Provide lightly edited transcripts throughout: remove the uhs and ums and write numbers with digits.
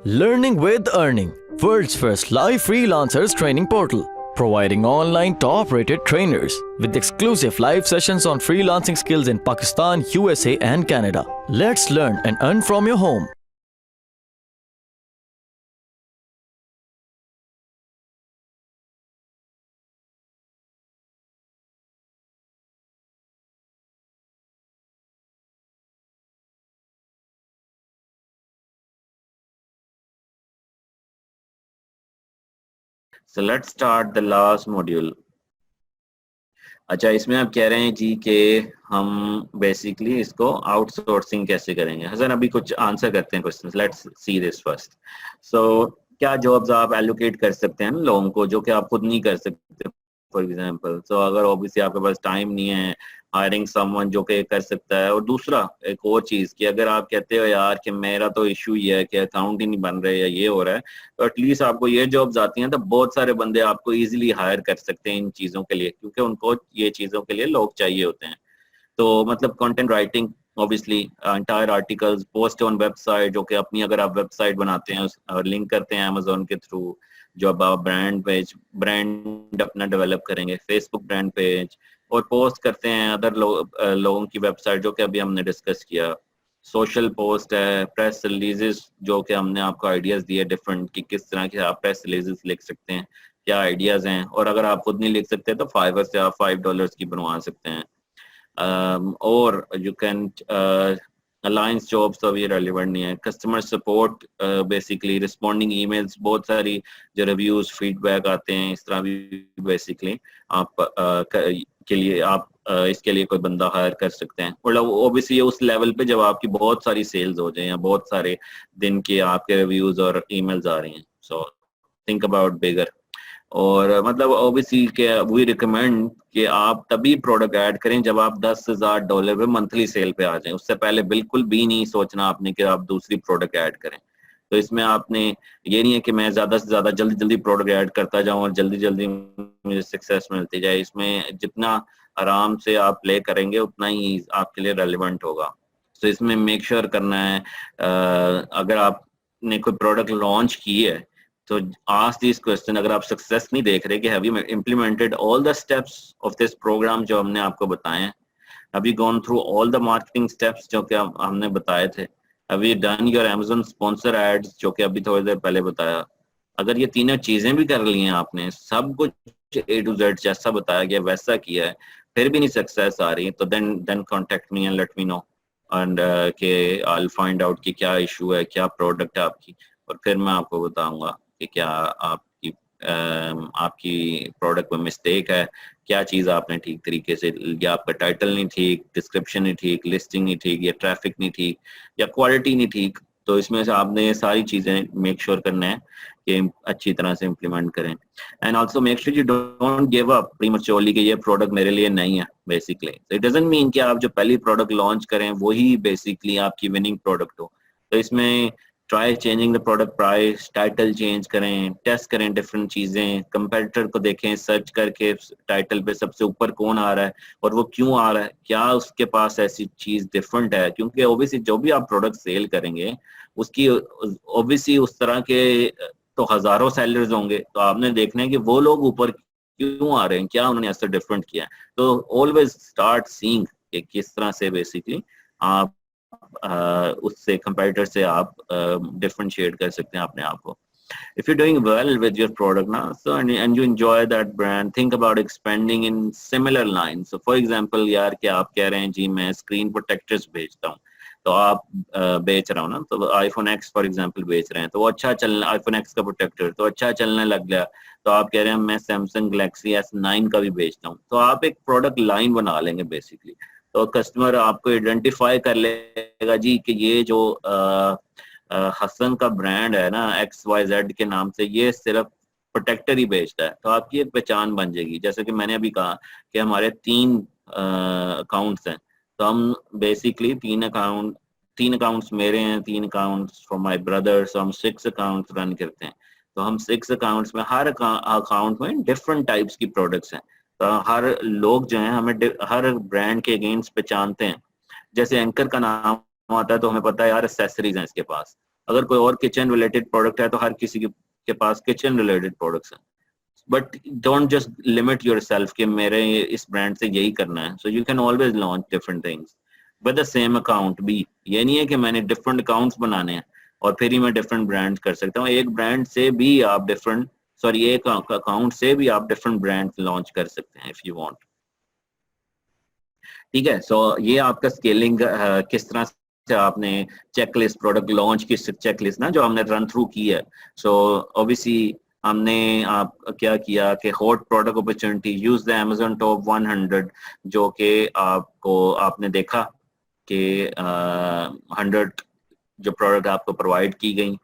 Learning with Earning, world's first live freelancers training portal, providing online top-rated trainers with exclusive live sessions on freelancing skills in Pakistan, USA and Canada. Let's learn and earn from your home. So let's start the last module. अच्छा, इसमें आप कह रहे हैं जी कि हम basically इसको outsourcing कैसे करेंगे। हसन अभी कुछ आंसर करते हैं questions. Let's see this first. So क्या जॉब्स आप एलोकेट कर सकते हैं लोगों को जो कि आप खुद नहीं कर सकते, फॉर एग्जांपल। सो अगर ऑब्वियसली आपके पास टाइम नहीं है हायरिंग समवन जो कि कर सकता है। और दूसरा एक और चीज कि अगर आप कहते हो यार कि मेरा तो इशू ये है कि अकाउंट ही नहीं बन रहे या ये हो रहा है, तो एटलीस्ट आपको ये जॉब्स आती हैं तो बहुत सारे बंदे आपको इजीली हायर कर सकते हैं इन चीजों के लिए, क्योंकि उनको ये चीजों के लिए लोग चाहिए होते हैं। तो मतलब content writing, obviously entire articles, post on website, जो कि अपनी अगर आप वेबसाइट बनाते हैं और लिंक करते हैं अमेजोन के थ्रू, जो अब आप ब्रांड अपना डेवलप करेंगे, फेसबुक ब्रांड पेज, और पोस्ट करते हैं अदर लोगों की वेबसाइट, जो कि अभी हमने डिस्कस किया। सोशल पोस्ट है, प्रेस रिलीजेस, जो कि हमने आपको आइडियाज दिए डिफरेंट कि किस तरह के आप प्रेस रिलीजेस लिख सकते हैं, क्या आइडियाज हैं। और अगर आप खुद नहीं लिख सकते तो फाइवर से आप $5 की बनवा सकते हैं। और यू कैन अलायंस जॉब्स तो अभी रेलिवेंट नहीं है। Customer support, basically responding emails, बहुत सारी जो रिव्यूज फीडबैक आते हैं इस तरह भी बेसिकली आप के लिए आप इसके लिए कोई बंदा हायर कर सकते हैं। मतलब ओबियसली उस लेवल पे जब आपकी बहुत सारी सेल्स हो जाए या बहुत सारे दिन के आपके रिव्यूज और ईमेल्स आ रही हैं। सो थिंक अबाउट बिगर। और मतलब ओबियसली के वी रिकमेंड कि आप तभी प्रोडक्ट ऐड करें जब आप $10,000 पे मंथली सेल पे आ जाएं। उससे पहले बिल्कुल भी नहीं सोचना आपने कि आप दूसरी प्रोडक्ट ऐड करें। तो इसमें आपने ये नहीं है कि मैं ज्यादा से ज्यादा जल्दी जल्दी प्रोडक्ट ऐड करता जाऊं और जल्दी जल्दी मुझे सक्सेस मिलती जाए। इसमें जितना आराम से आप प्ले करेंगे उतना ही आपके लिए रेलिवेंट होगा। तो इसमें मेक श्योर करना है अगर आपने कोई प्रोडक्ट लॉन्च की है तो आस्क दिस क्वेश्चन, अगर आप सक्सेस नहीं देख रहे कि have you implemented all the steps of this programme जो हमने आपको बताए हैं, have you gone through all the marketing steps जो कि हमने बताए थे, have you done your Amazon sponsor ads जो कि अभी थोड़ी देर पहले बताया। अगर ये तीनों चीजें भी कर ली हैं आपने, सब कुछ A to Z जैसा बताया गया वैसा किया है, फिर भी नहीं सक्सेस आ रही, तो then contact me and let me know and के आई विल फाइंड आउट कि क्या इशू है, क्या प्रोडक्ट है आपकी, और फिर मैं आपको बताऊंगा कि क्या आपकी प्रोडक्ट में मिस्टेक है, क्या चीज़ आपने ठीक तरीके से, या आपका टाइटल नहीं ठीक, डिस्क्रिप्शन नहीं ठीक, लिस्टिंग नहीं ठीक, या ट्रैफिक नहीं ठीक, या क्वालिटी नहीं ठीक। तो इसमें से आपने सारी चीज़ें मेक श्योर करना है कि अच्छी तरह से इम्प्लीमेंट करें। And also make sure you don't give up प्रीमैच्योरली कि ये प्रोडक्ट मेरे लिए नहीं है। बेसिकली इट डजंट मीन कि आप जो पहली प्रोडक्ट लॉन्च करें वही बेसिकली आपकी विनिंग प्रोडक्ट हो। तो इसमें try changing the product price, title change करें, टेस्ट करें डिफरेंट चीजें, कंपेटिटर को देखें, सर्च करके टाइटल पे सबसे ऊपर कौन आ रहा है और वो क्यों आ रहा है, क्या उसके पास ऐसी चीज डिफरेंट है। क्योंकि ओबियसली जो भी आप प्रोडक्ट सेल करेंगे उसकी ओबियसली उस तरह के तो हजारों सेलर्स होंगे, तो आपने देखना है कि वो लोग ऊपर क्यों आ रहे हैं, क्या उन्होंने ऐसा डिफरेंट किया है। तो ऑलवेज स्टार्ट सीइंग कि किस तरह से बेसिकली आप उससे कंपेटिटर से आप डिफरेंशिएट कर सकते हैं अपने आप को। If you're doing well with your product now, so and you enjoy that brand, think about expanding in similar lines. So for example, यार कि आप कह रहे हैं जी मैं स्क्रीन प्रोटेक्टर्स बेचता हूँ, तो आप बेच रहा हूँ ना, तो iPhone X फॉर एग्जांपल बेच रहे हैं, तो वो अच्छा चलना, iPhone X का प्रोटेक्टर तो अच्छा चलने लग गया। तो आप कह रहे हैं मैं Samsung Galaxy S9 का भी बेचता हूँ, तो आप एक प्रोडक्ट लाइन बना लेंगे बेसिकली। तो कस्टमर आपको आइडेंटिफाई कर लेगा जी कि ये जो हसन का ब्रांड है ना XYZ के नाम से, ये सिर्फ प्रोटेक्टर ही बेचता है, तो आपकी एक पहचान बन जाएगी। जैसे कि मैंने अभी कहा कि हमारे 3 अकाउंट्स हैं, तो हम बेसिकली 3 अकाउंट्स मेरे हैं, 3 अकाउंट्स फॉर माय ब्रदर, सो हम 6 अकाउंट्स रन करते हैं। तो हम 6 अकाउंट्स में हर अकाउंट में डिफरेंट टाइप्स की प्रोडक्ट्स हैं। तो हर लोग जो हैं हमें हर ब्रांड के अगेंस्ट पहचानते हैं। जैसे एंकर का नाम आता है तो हमें पता है यार एक्सेसरीज हैं इसके पास, अगर कोई और किचन रिलेटेड प्रोडक्ट है तो हर किसी के पास किचन रिलेटेड प्रोडक्ट्स हैं, but don't just limit your self कि मेरे इस ब्रांड से यही करना है. So you can always launch different things with the same account भी. ये नहीं है कि मैंने डिफरेंट अकाउंट्स बनाने हैं और फिर ही मैं डिफरेंट ब्रांड कर सकता हूँ. एक ब्रांड से भी आप डिफरेंट, सॉरी एक अकाउंट से भी आप डिफरेंट ब्रांड लॉन्च कर सकते हैं इफ यू वांट. ठीक है. सो ये आपका स्केलिंग किस तरह से आपने चेकलिस्ट, प्रोडक्ट लॉन्च की चेकलिस्ट ना जो हमने रन थ्रू की है. सो ऑब्वियसली हमने आप क्या किया कि hot product opportunity, use the Amazon top 100, जो कि आपने देखा कि 100 जो प्रोडक्ट आपको प्रोवाइड की गई.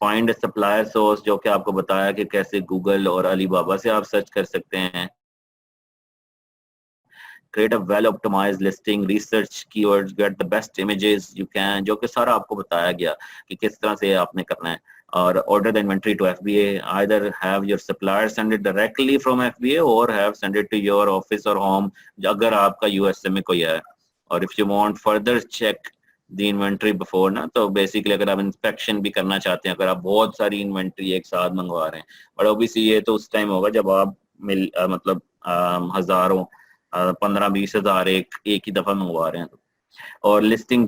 फाइंड सप्लायर सोर्स, जो कि आपको बताया कि कैसे गूगल और अलीबाबा से आप सर्च कर सकते हैं. create a well optimized listing, research keywords, get the best images you can, जो कि सारा आपको बताया गया कि किस तरह से आपने करना है. और order the inventory to FBA, either have your supplier send it directly from FBA or have send it to your office or home अगर आपका USA में कोई है. और if you want further check the inventory before ना, तो basically अगर आप इंस्पेक्शन भी करना चाहते हैं, अगर आप बहुत सारी इन्वेंट्री एक साथ मंगवा रहे हैं, बट ऑब्वियसली ये तो उस टाइम होगा जब आप मतलब हजारों 15-20 हजार एक ही दफा मंगवा रहे हैं. और लिस्टिंग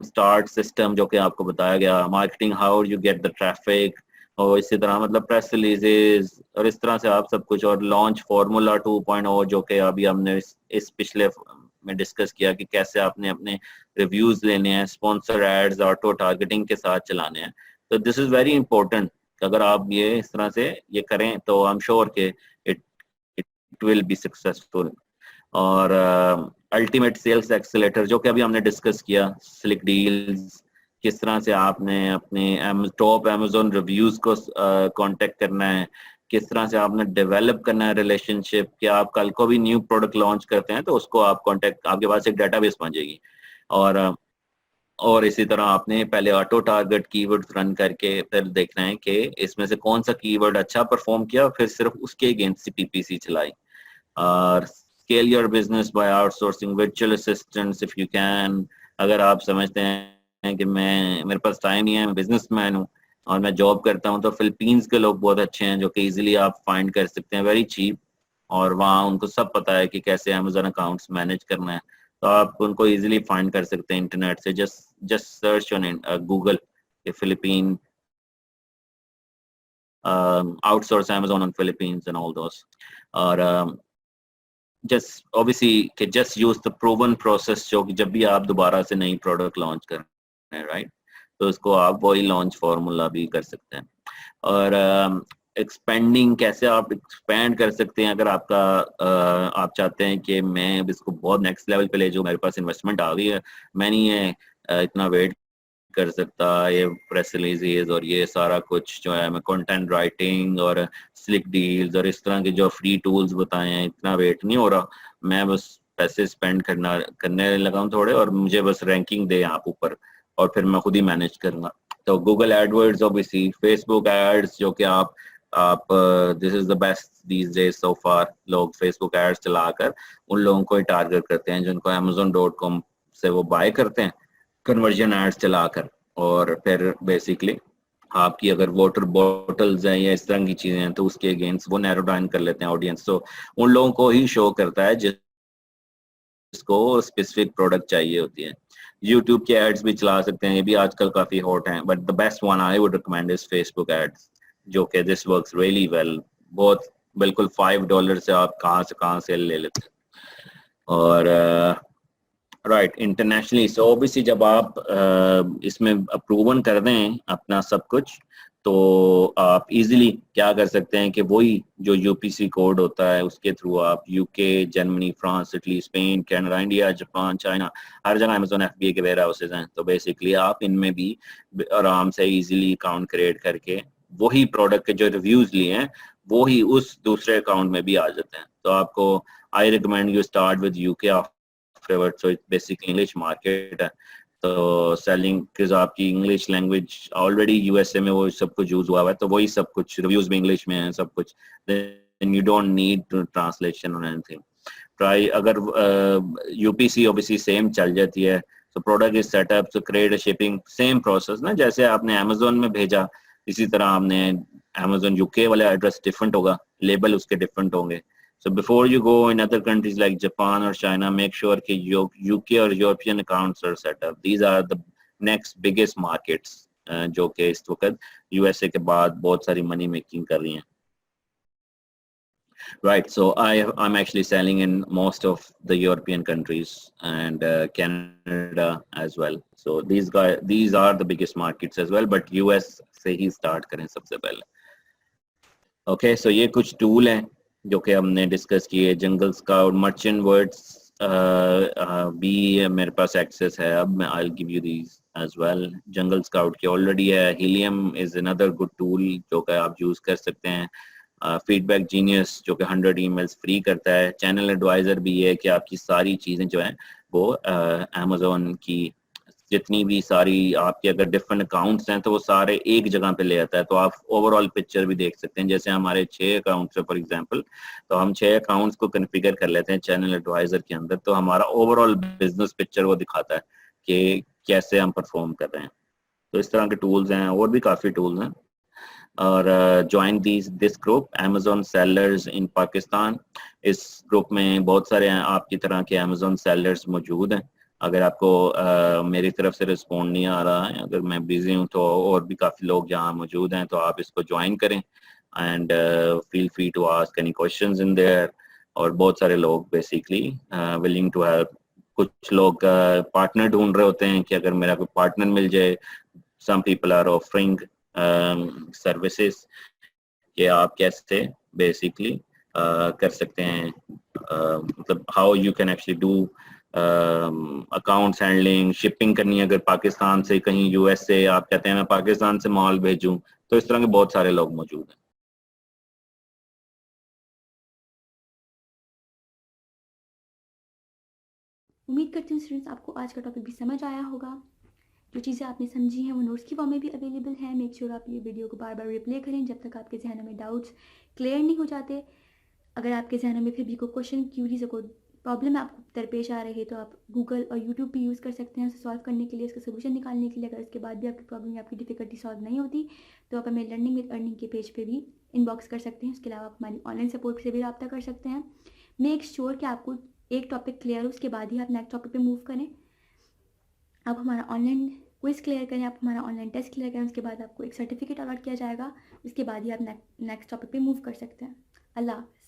स्टार्ट सिस्टम जो कि आपको बताया गया, marketing how you get the traffic, और इसी तरह मतलब प्रेस रिलीजेस और इस तरह से आप सब कुछ. और लॉन्च फार्मूला 2.0 जो कि अभी हमने इस पिछले में डिस्कस किया कि कैसे आपने अपने रिव्यूज लेने हैं, स्पॉन्सर एड्स ऑटो टारगेटिंग के साथ चलाने हैं. तो दिस इज वेरी इंपॉर्टेंट. अगर आप ये इस तरह से ये करें तो आई एम श्योर कि इट विल बी सक्सेसफुल. और अल्टीमेट सेल्स एक्सेलेटर जो कि अभी हमने डिस्कस किया, स्लिक डील्स, किस तरह से आपने अपने टॉप अमेज़न रिव्यूज को कांटेक्ट करना है, किस तरह से आपने डेवलप करना है रिलेशनशिप, कि आप कल को भी न्यू प्रोडक्ट लॉन्च करते हैं तो उसको आप कांटेक्ट, आपके पास एक डेटाबेस बन जाएगी. और इसी तरह आपने पहले ऑटो टारगेट कीवर्ड्स रन करके फिर देखना है कि इसमें से कौन सा कीवर्ड अच्छा परफॉर्म किया, फिर सिर्फ उसके अगेंस्ट PPC चलाई. और scale your business by outsourcing virtual assistants if you can. अगर आप समझते हैं कि मेरे पास टाइम ही है, मैं बिजनेसमैन हूँ और मैं जॉब करता हूँ, तो फिलीपींस के लोग बहुत अच्छे हैं जो कि इजीली आप फाइंड कर सकते हैं, वेरी चीप. और वहाँ उनको सब पता है कि कैसे अमेजन अकाउंट्स मैनेज करना है, तो आप उनको इजीली फाइंड कर सकते हैं इंटरनेट से. Just search on Google Philippine outsource Amazon on Philippines and all those. और just obviously कि just use the proven process, जो कि जब भी आप दोबारा से नई प्रोडक्ट लॉन्च कर रहे हैं, राइट, तो उसको आप वही लॉन्च फार्मूला भी कर सकते हैं. और एक्सपेंडिंग, कैसे आप एक्सपेंड कर सकते हैं अगर आपका आप चाहते हैं कि मैं अब इसको बहुत नेक्स्ट लेवल पे ले जाऊँ, मेरे पास इन्वेस्टमेंट आ गई है, मैं नहीं है इतना वेट कर सकता, ये प्रेस रिलीजेस और ये सारा कुछ जो है, मैं कंटेंट राइटिंग और स्लिक डील्स और इस तरह के जो फ्री टूल्स बताए हैं, इतना वेट नहीं हो रहा, मैं बस पैसे स्पेंड करने लगा हूँ थोड़े, और मुझे बस रैंकिंग दे आप ऊपर और फिर मैं खुद ही मैनेज करूंगा. तो Google AdWords, obviously Facebook ads, जो कि आप this is the best these days so far. लोग फेसबुक एड्स चलाकर उन लोगों को ही टारगेट करते हैं जिनको Amazon.com से वो बाय करते हैं, कन्वर्जन एड्स चलाकर. और फिर बेसिकली आपकी अगर वाटर बॉटल्स हैं या इस तरह की चीजें हैं तो उसके अगेंस्ट वो नैरो डाउन कर लेते हैं ऑडियंस. तो उन लोगों को ही शो करता है जिसको स्पेसिफिक प्रोडक्ट चाहिए होती है. यूट्यूब के एड्स भी चला सकते हैं, ये भी आजकल काफी हॉट हैं, but the best one I would recommend is Facebook ads, जो कि दिस वर्क्स रियली वेल. बहुत बिल्कुल $5 से आप कहाँ से ले लेते हैं. और राइट, इंटरनेशनली. सो ऑब्वियसली जब आप इसमें अप्रूवन कर दें अपना सब कुछ, तो आप इजीली क्या कर सकते हैं कि वही जो UPC कोड होता है उसके थ्रू आप UK, Germany, France, Italy, Spain, Canada, India, Japan, China, हर जगह Amazon FBA के वेयर हाउसेज हैं. तो बेसिकली आप इनमें भी आराम से इजीली अकाउंट क्रिएट करके वही प्रोडक्ट के जो रिव्यूज लिए हैं वो ही उस दूसरे अकाउंट में भी आ जाते हैं. तो आपको I recommend you start with UK afterwards. So it's basically English market है, तो सेलिंग किस आपकी इंग्लिश लैंग्वेज ऑलरेडी USA में वो सब कुछ यूज हुआ है, तो वही सब कुछ रिव्यूज भी इंग्लिश में है सब कुछ. then you don't need translation और एनीथिंग. ट्राई अगर UPC ऑब्वियसली सेम चल जाती है, So product is set up to create a shipping, same process ना, जैसे आपने Amazon में भेजा इसी तरह आपने Amazon UK वाला एड्रेस डिफरेंट होगा, लेबल उसके डिफरेंट होंगे. So before you go in other countries like Japan or China, make sure कि UK और European accounts are set up. These are the next biggest markets जो कि इस वक्त USA के बाद बहुत सारी money making कर रही हैं. Right, so I'm actually selling in most of the European countries and Canada as well. So these are the biggest markets as well, but US से ही start करें सबसे पहले. Okay, so ये कुछ tool हैं जो कि हमने discuss किए. Jungle Scout, Merchant Words भी मेरे पास access है. अब मैं I'll give you these as well. Jungle Scout की already है. Helium is another good tool जो कि आप use कर सकते हैं. फीडबैक जीनियस जो कि 100 ईमेल्स फ्री करता है. चैनल एडवाइजर भी है कि आपकी सारी चीज़ें जो हैं वो अमेज़ॉन की जितनी भी सारी आपके अगर डिफरेंट अकाउंट्स हैं तो वो सारे एक जगह पे ले आता है, तो आप ओवरऑल पिक्चर भी देख सकते हैं. जैसे हमारे 6 अकाउंट्स है फॉर एग्जांपल, तो हम 6 अकाउंट्स को कॉन्फ़िगर कर लेते हैं चैनल एडवाइजर के अंदर, तो हमारा ओवरऑल बिजनेस पिक्चर वो दिखाता है कि कैसे हम परफॉर्म कर रहे हैं. तो इस तरह के टूल्स हैं, और भी काफ़ी टूल्स हैं. और join this group Amazon sellers इन पाकिस्तान. इस ग्रुप में बहुत सारे आपकी तरह के अमेज़ॉन सेलर्स मौजूद हैं. अगर आपको मेरी तरफ से रिस्पॉन्ड नहीं आ रहा है, अगर मैं बिजी हूँ, तो और भी काफ़ी लोग यहाँ मौजूद हैं, तो आप इसको ज्वाइन करें and feel free to ask any questions in there. और बहुत सारे लोग बेसिकली विलिंग टू हेल्प. कुछ लोग पार्टनर ढूंढ रहे होते हैं कि अगर मेरा कोई पार्टनर मिल जाए. Some people are offering services कि आप कैसे बेसिकली कर सकते हैं, मतलब how you can actually do accounts handling, shipping करनी है अगर पाकिस्तान से कहीं यूएस से, आप कहते हैं मैं पाकिस्तान से माल भेजूं, तो इस तरह के बहुत सारे लोग मौजूद हैं. उम्मीद करती हूँ स्टूडेंट्स आपको आज का टॉपिक भी समझ आया होगा. जो चीज़ें आपने समझी हैं वो नोट्स की फॉर्म में भी अवेलेबल है. मेक श्योर आप ये वीडियो को बार बार रिप्ले करें जब तक आपके जहनों में डाउट्स क्लियर नहीं हो जाते. अगर आपके जहनों में फिर भी कोई क्वेश्चन, क्यूरीज, कोई प्रॉब्लम आपको दरपेश आ रही है तो आप गूगल और यूट्यूब भी यूज़ कर सकते हैं उसे सॉल्व करने के लिए, इसका सोल्यूशन निकालने के लिए. अगर इसके बाद भी आपकी प्रॉब्लम या आपकी डिफिकल्टी सॉल्व नहीं होती तो आप हमें लर्निंग विद अर्निंग के पेज पे भी इनबॉक्स कर सकते हैं. उसके अलावा आप हमारी ऑनलाइन सपोर्ट से भी रब्ता कर सकते हैं. मेक श्योर कि आपको एक टॉपिक क्लियर हो, उसके बाद ही आप नेक्स्ट टॉपिक पे मूव करें. आप हमारा ऑनलाइन क्विज क्लियर करें, आप हमारा ऑनलाइन टेस्ट क्लियर करें, उसके बाद आपको एक सर्टिफिकेट अलॉट किया जाएगा. उसके बाद ही आप नेक्स्ट टॉपिक पे मूव कर सकते हैं. अल्लाह हाफ़िज़.